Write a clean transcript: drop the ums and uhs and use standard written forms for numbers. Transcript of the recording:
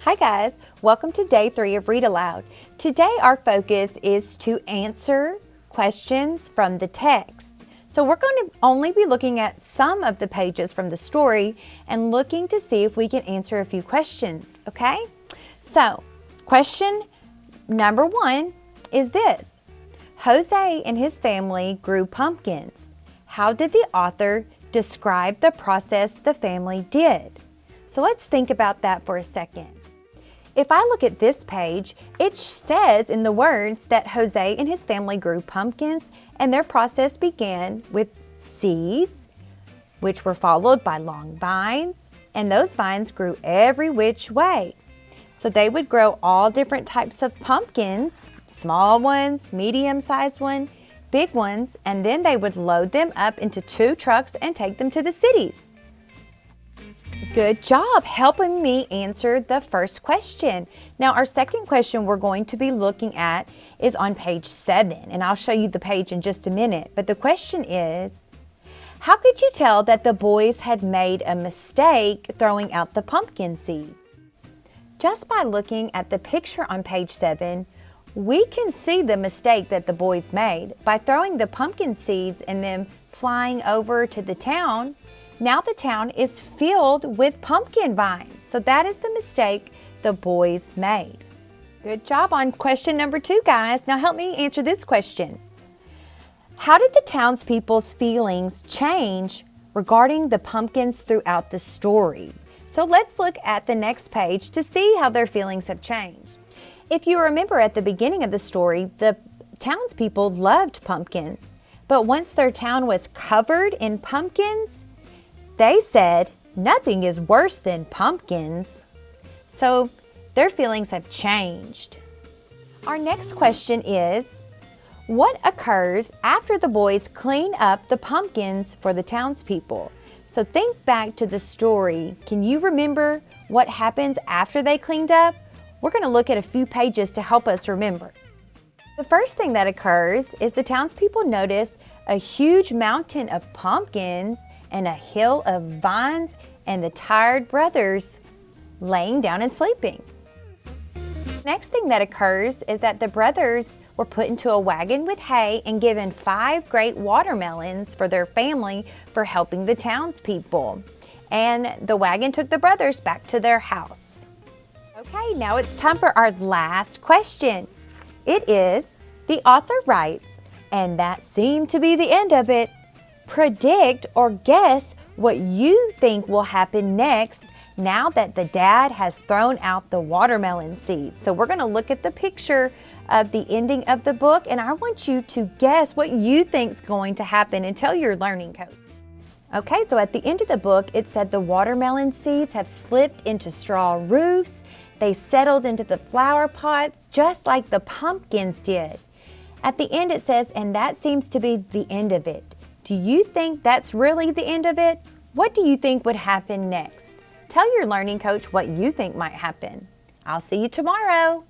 Hi guys, welcome to day 3 of Read Aloud. Today our focus is to answer questions from the text. So we're going to only be looking at some of the pages from the story and looking to see if we can answer a few questions, okay? So, question number 1 is this. Jose and his family grew pumpkins. How did the author describe the process the family did? So let's think about that for a second. If I look at this page, it says in the words that Jose and his family grew pumpkins and their process began with seeds, which were followed by long vines, and those vines grew every which way. So they would grow all different types of pumpkins, small ones, medium-sized ones, big ones, and then they would load them up into 2 trucks and take them to the cities. Good job helping me answer the first question. Now our second question we're going to be looking at is on page 7, and I'll show you the page in just a minute. But the question is, how could you tell that the boys had made a mistake throwing out the pumpkin seeds? Just by looking at the picture on page 7, we can see the mistake that the boys made by throwing the pumpkin seeds and them flying over to the town. Now the town is filled with pumpkin vines. So that is the mistake the boys made. Good job on question number 2, guys. Now help me answer this question. How did the townspeople's feelings change regarding the pumpkins throughout the story? So let's look at the next page to see how their feelings have changed. If you remember at the beginning of the story, the townspeople loved pumpkins. But once their town was covered in pumpkins, they said, nothing is worse than pumpkins. So their feelings have changed. Our next question is, what occurs after the boys clean up the pumpkins for the townspeople? So think back to the story. Can you remember what happens after they cleaned up? We're going to look at a few pages to help us remember. The first thing that occurs is the townspeople noticed a huge mountain of pumpkins and a hill of vines and the tired brothers laying down and sleeping. Next thing that occurs is that the brothers were put into a wagon with hay and given 5 great watermelons for their family for helping the townspeople. And the wagon took the brothers back to their house. Okay, now it's time for our last question. It is, the author writes, and that seemed to be the end of it. Predict or guess what you think will happen next now that the dad has thrown out the watermelon seeds. So we're going to look at the picture of the ending of the book, and I want you to guess what you think is going to happen and tell your learning coach. Okay, so at the end of the book, it said the watermelon seeds have slipped into straw roofs. They settled into the flower pots just like the pumpkins did. At the end it says, and that seems to be the end of it. Do you think that's really the end of it? What do you think would happen next? Tell your learning coach what you think might happen. I'll see you tomorrow.